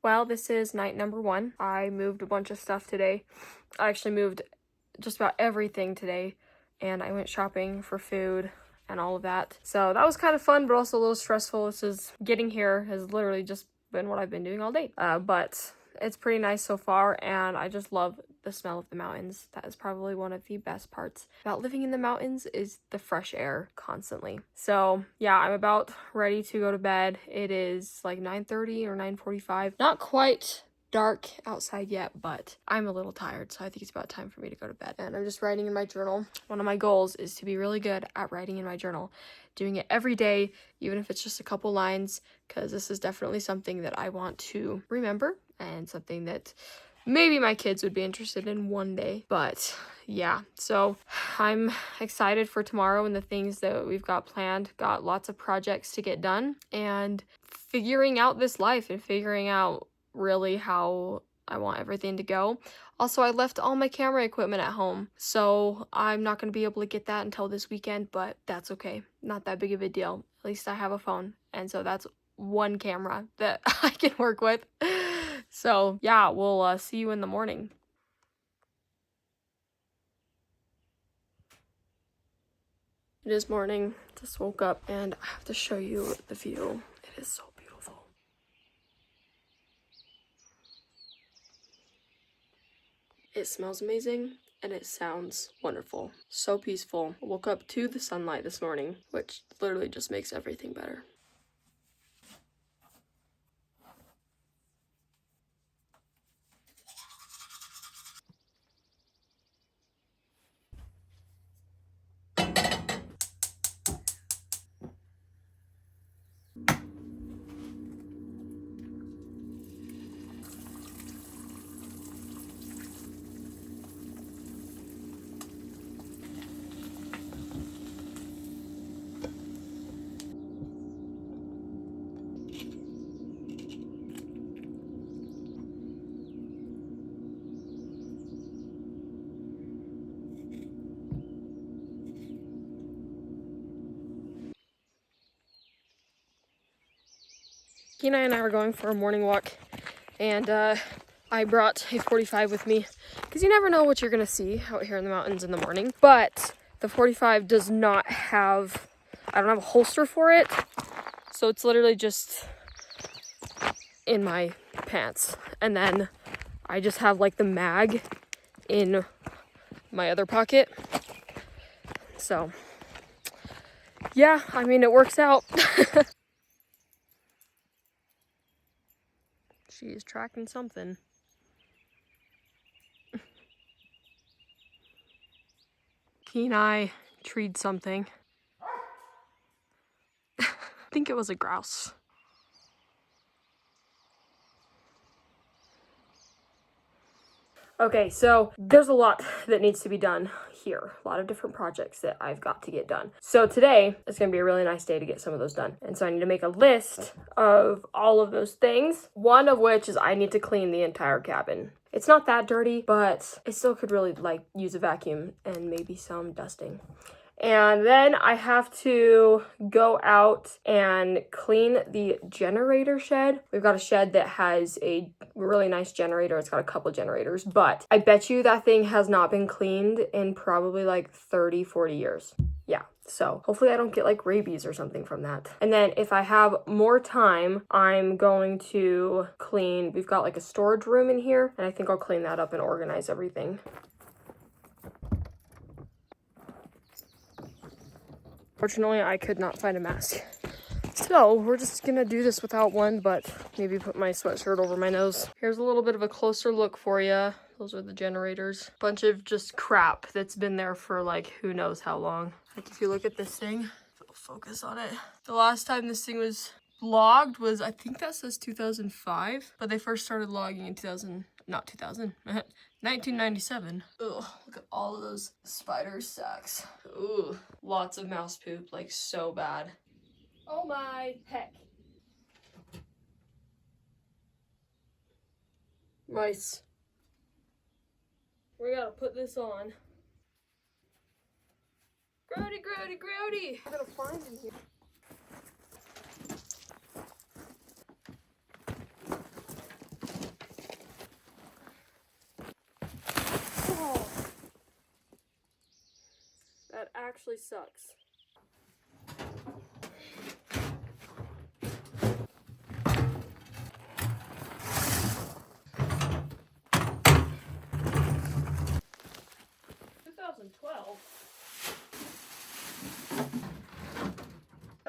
Well, this is night number 1. I moved a bunch of stuff today. I actually moved just about everything today, and I went shopping for food and all of that. So that was kind of fun, but also a little stressful. Getting here has literally just been what I've been doing all day. But it's pretty nice so far, and I just love the smell of the mountains. That is probably one of the best parts about living in the mountains, is the fresh air constantly. So yeah, I'm about ready to go to bed. It is like 9:30 or 9:45. Not quite dark outside yet, but I'm a little tired, so I think it's about time for me to go to bed. And I'm just writing in my journal. One of my goals is to be really good at writing in my journal, doing it every day, even if it's just a couple lines, because this is definitely something that I want to remember and something that maybe my kids would be interested in one day. But yeah, so I'm excited for tomorrow and the things that we've got planned. Got lots of projects to get done and figuring out this life and figuring out really how I want everything to go. Also, I left all my camera equipment at home, so I'm not going to be able to get that until this weekend, but that's okay. Not that big of a deal. At least I have a phone, and so that's one camera that I can work with. So yeah, we'll see you in the morning. It is morning. Just woke up, and I have to show you the view. It is so beautiful. It smells amazing, and it sounds wonderful. So peaceful. I woke up to the sunlight this morning, which literally just makes everything better. Kenai and I were going for a morning walk, and I brought a 45 with me because you never know what you're gonna see out here in the mountains in the morning. But the 45 does not have, I don't have a holster for it, so it's literally just in my pants. And then I just have like the mag in my other pocket. So yeah, I mean, it works out. She is tracking something. Kenai treed something. I think it was a grouse. Okay, so there's a lot that needs to be done here. A lot of different projects that I've got to get done. So today is going to be a really nice day to get some of those done. And so I need to make a list of all of those things. One of which is I need to clean the entire cabin. It's not that dirty, but it still could really use a vacuum and maybe some dusting. And then I have to go out and clean the generator shed. We've got a shed that has a really nice generator. It's got a couple generators, but I bet you that thing has not been cleaned in probably 30, 40 years. Yeah, so hopefully I don't get rabies or something from that. And then if I have more time, I'm going to clean, we've got a storage room in here, and I think I'll clean that up and organize everything. Fortunately, I could not find a mask. So we're just gonna do this without one, but maybe put my sweatshirt over my nose. Here's a little bit of a closer look for you. Those are the generators. Bunch of just crap that's been there for who knows how long. If you look at this thing, it'll focus on it. The last time this thing was logged was, I think that says 2005, but they first started logging in 1997. Ugh, look at all of those spider sacks. Ooh, lots of mouse poop, so bad. Oh my heck. Mice. We gotta put this on. Grody, grody, grody! I gotta find in here. actually sucks.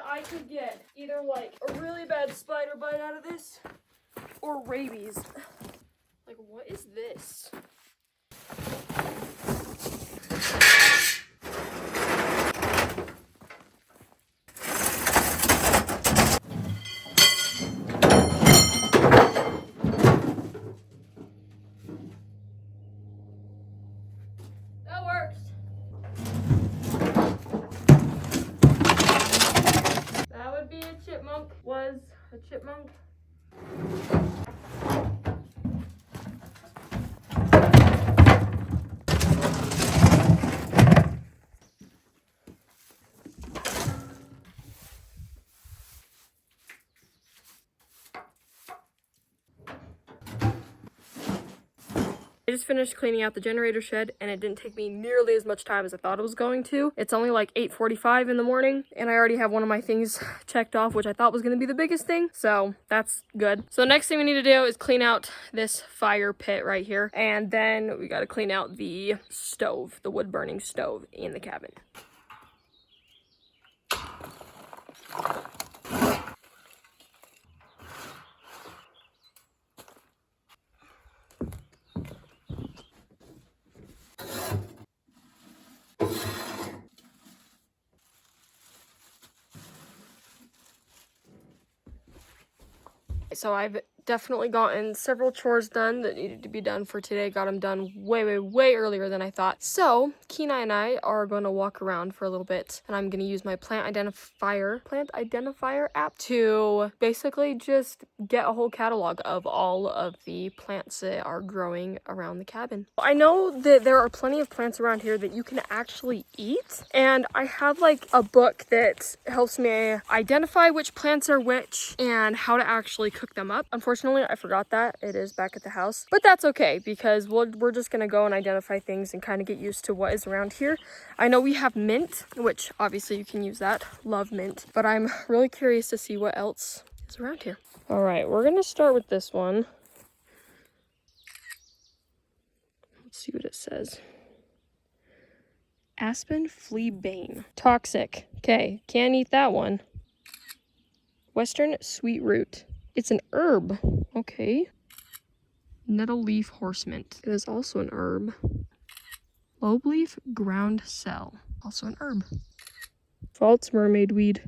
I could get either like a really bad spider bite out of this or rabies. Like, what is this? That works. That would be a chipmunk. Was a chipmunk. I just finished cleaning out the generator shed and it didn't take me nearly as much time as I thought it was going to. It's only like 8:45 in the morning and I already have one of my things checked off, which I thought was going to be the biggest thing. So that's good. So the next thing we need to do is clean out this fire pit right here. And then we got to clean out the stove, the wood burning stove in the cabin. So I've definitely gotten several chores done that needed to be done for today. Got them done way earlier than I thought. So Kenai and I are going to walk around for a little bit and I'm going to use my plant identifier app to basically just get a whole catalog of all of the plants that are growing around the cabin. I know that there are plenty of plants around here that you can actually eat, and I have like a book that helps me identify which plants are which and how to actually cook them up. Unfortunately, I forgot that. It is back at the house, but that's okay because we're just gonna go and identify things and kind of get used to what is around here. I know we have mint, which obviously you can use that. Love mint, but I'm really curious to see what else is around here. All right, we're gonna start with this one. Let's see what it says. Aspen fleabane. Toxic. Okay, can't eat that one. Western sweet root. It's an herb. Okay. Nettle leaf horsemint. It is also an herb. Lobe leaf ground cell. Also an herb. False mermaid weed.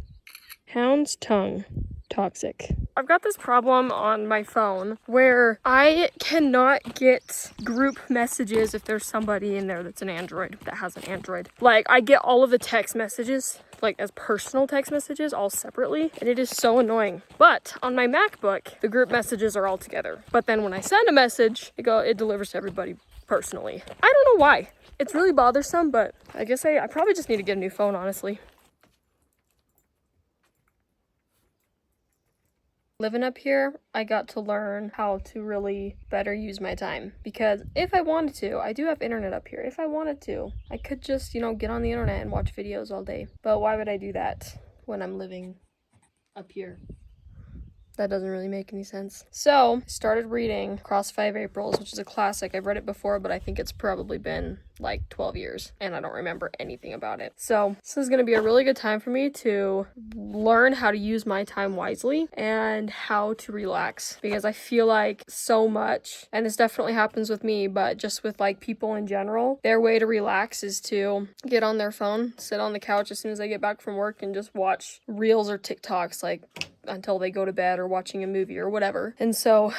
Hound's tongue. Toxic. I've got this problem on my phone where I cannot get group messages if there's somebody in there that's an Android, that has an Android. Like, I get all of the text messages, like as personal text messages, all separately, and it is so annoying. But on my MacBook, the group messages are all together. But then when I send a message, it delivers to everybody personally. I don't know why. It's really bothersome, but I guess I probably just need to get a new phone, honestly. Living up here, I got to learn how to really better use my time, because if I wanted to, I do have internet up here. If I wanted to, I could just, get on the internet and watch videos all day. But why would I do that when I'm living up here? That doesn't really make any sense. So, I started reading Across 5 Aprils, which is a classic. I've read it before, but I think it's probably been like 12 years, and I don't remember anything about it. So, this is going to be a really good time for me to learn how to use my time wisely and how to relax, because I feel like so much, and this definitely happens with me, but just with like people in general, their way to relax is to get on their phone, sit on the couch as soon as they get back from work, and just watch reels or TikToks, like until they go to bed, or watching a movie or whatever. And so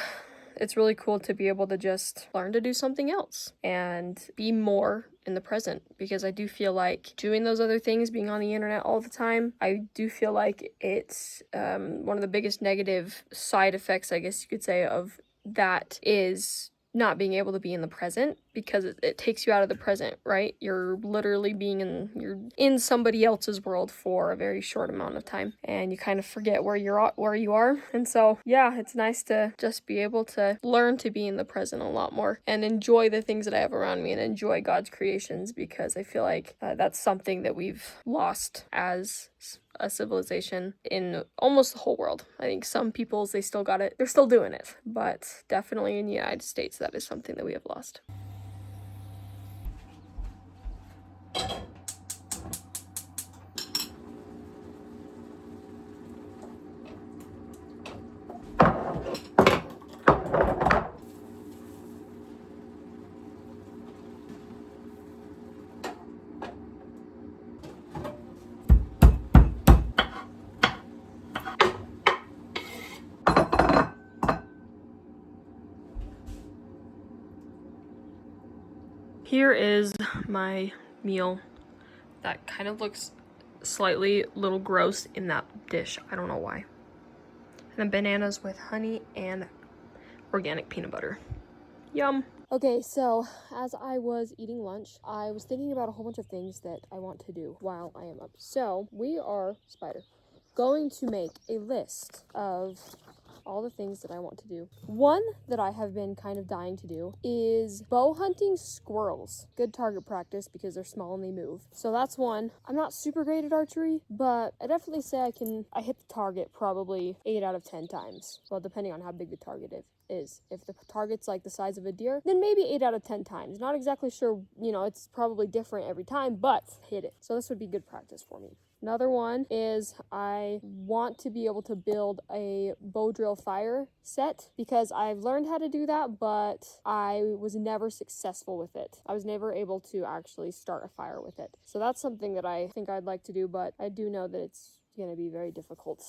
it's really cool to be able to just learn to do something else and be more in the present, because I do feel like doing those other things, being on the internet all the time, I do feel like it's one of the biggest negative side effects, I guess you could say, of that is not being able to be in the present, because it takes you out of the present, right? You're literally you're in somebody else's world for a very short amount of time, and you kind of forget where you are. And so, yeah, it's nice to just be able to learn to be in the present a lot more and enjoy the things that I have around me and enjoy God's creations, because I feel like that's something that we've lost as a civilization in almost the whole world. I think some peoples, they still got it. They're still doing it, but definitely in the United States, that is something that we have lost. Here is my meal. That kind of looks slightly little gross in that dish. I don't know why. And then bananas with honey and organic peanut butter. Yum. Okay, so as I was eating lunch, I was thinking about a whole bunch of things that I want to do while I am up. So we are going to make a list of all the things that I want to do. One that I have been kind of dying to do is bow hunting squirrels. Good target practice because they're small and they move. So that's one. I'm not super great at archery, but I definitely say I hit the target probably 8 out of 10 times. Well, depending on how big the target is. If the target's like the size of a deer, then maybe 8 out of 10 times. Not exactly sure, it's probably different every time, but hit it. So this would be good practice for me. Another one is I want to be able to build a bow drill fire set, because I've learned how to do that, but I was never successful with it. I was never able to actually start a fire with it. So that's something that I think I'd like to do, but I do know that it's going to be very difficult.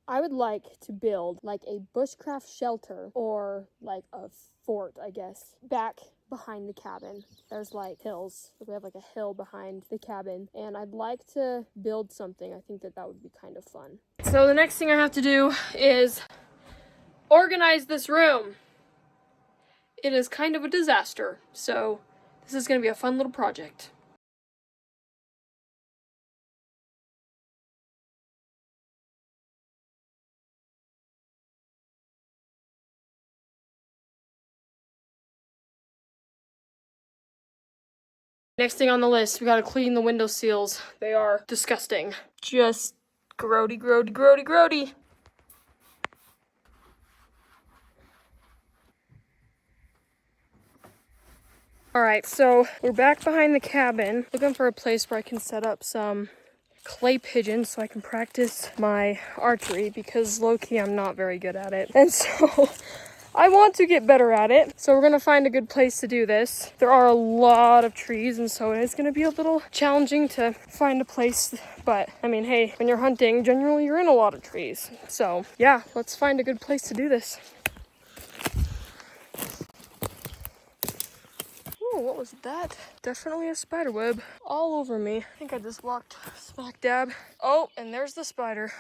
I would like to build like a bushcraft shelter, or like a fort, I guess, back behind the cabin. There's like hills. We have like a hill behind the cabin, and I'd like to build something. I think that would be kind of fun. So the next thing I have to do is organize this room. It is kind of a disaster, so this is going to be a fun little project. Next thing on the list, we gotta clean the window seals. They are disgusting. Just grody, grody, grody, grody. Alright, so we're back behind the cabin, looking for a place where I can set up some clay pigeons so I can practice my archery, because low-key I'm not very good at it. And so I want to get better at it, so we're gonna find a good place to do this. There are a lot of trees, and so it's gonna be a little challenging to find a place, but I mean, hey, when you're hunting, generally you're in a lot of trees. So yeah, let's find a good place to do this. Oh, what was that? Definitely a spider web all over me. I think I just walked smack dab. Oh, and there's the spider.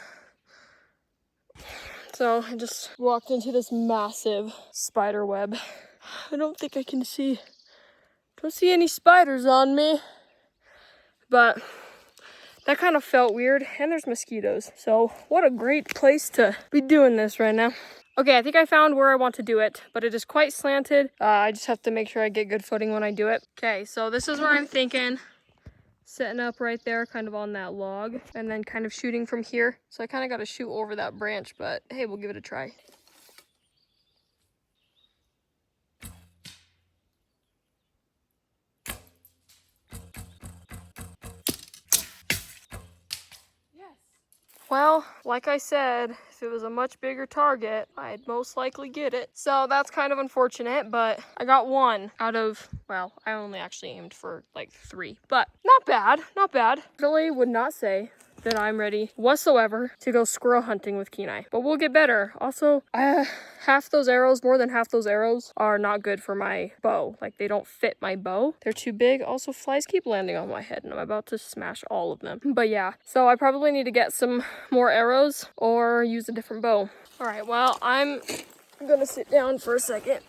So I just walked into this massive spider web. I don't think I can see any spiders on me, but that kind of felt weird. And there's mosquitoes. So what a great place to be doing this right now. Okay, I think I found where I want to do it, but it is quite slanted. I just have to make sure I get good footing when I do it. Okay, so this is where I'm thinking. Setting up right there, kind of on that log, and then kind of shooting from here. So I kind of got to shoot over that branch, but hey, we'll give it a try. Well, like I said, if it was a much bigger target, I'd most likely get it. So that's kind of unfortunate, but I got one out of, well, I only actually aimed for like 3, but not bad, not bad. Really would not say that I'm ready whatsoever to go squirrel hunting with Kenai, but we'll get better. Also, more than half those arrows are not good for my bow. Like, they don't fit my bow. They're too big. Also, flies keep landing on my head, and I'm about to smash all of them. But yeah, so I probably need to get some more arrows or use a different bow. All right, well, I'm gonna sit down for a second.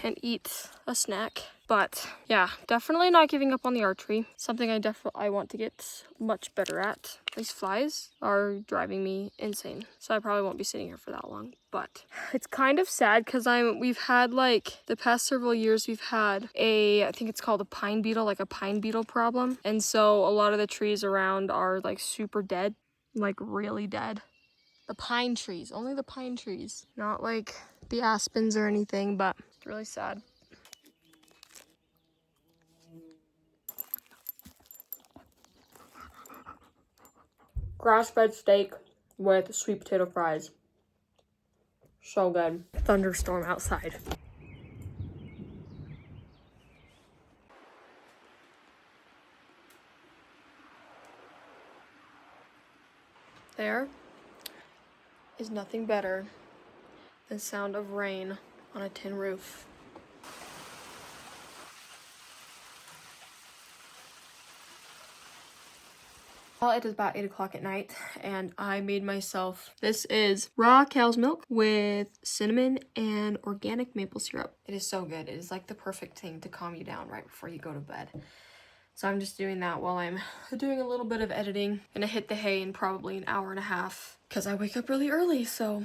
and eat a snack. But yeah, definitely not giving up on the archery. Something I want to get much better at. These flies are driving me insane. So I probably won't be sitting here for that long. But it's kind of sad because we've had like the past several years we've had I think it's called a pine beetle, like a pine beetle problem. And so a lot of the trees around are like super dead, like really dead. The pine trees, only the pine trees, not like the aspens or anything, but it's really sad. Grass-fed steak with sweet potato fries. So good. Thunderstorm outside. There is nothing better than sound of rain on a tin roof. Well, it is about 8 o'clock at night, and I made myself, this is raw cow's milk with cinnamon and organic maple syrup. It is so good. It is like the perfect thing to calm you down right before you go to bed. So I'm just doing that while I'm doing a little bit of editing. Gonna hit the hay in probably an hour and a half because I wake up really early, so.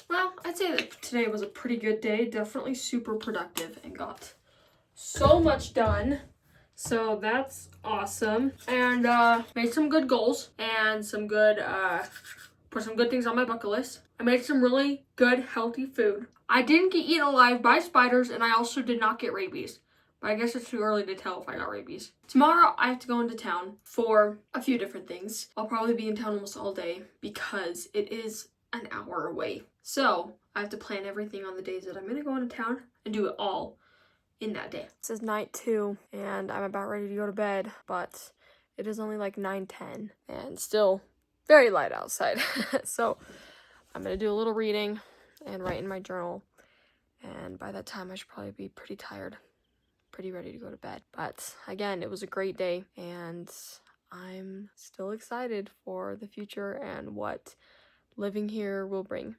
Well, I'd say that today was a pretty good day. Definitely super productive and got so much done. So that's awesome. And made some good goals and some good, put some good things on my bucket list. I made some really good, healthy food. I didn't get eaten alive by spiders, and I also did not get rabies. But I guess it's too early to tell if I got rabies. Tomorrow, I have to go into town for a few different things. I'll probably be in town almost all day because it is an hour away. So I have to plan everything on the days that I'm gonna go into town and do it all in that day. This is night 2, and I'm about ready to go to bed, but it is only like 9:10 and still very light outside. So I'm gonna do a little reading and write in my journal, and by that time I should probably be pretty tired, pretty ready to go to bed. But again, it was a great day, and I'm still excited for the future and what living here will bring.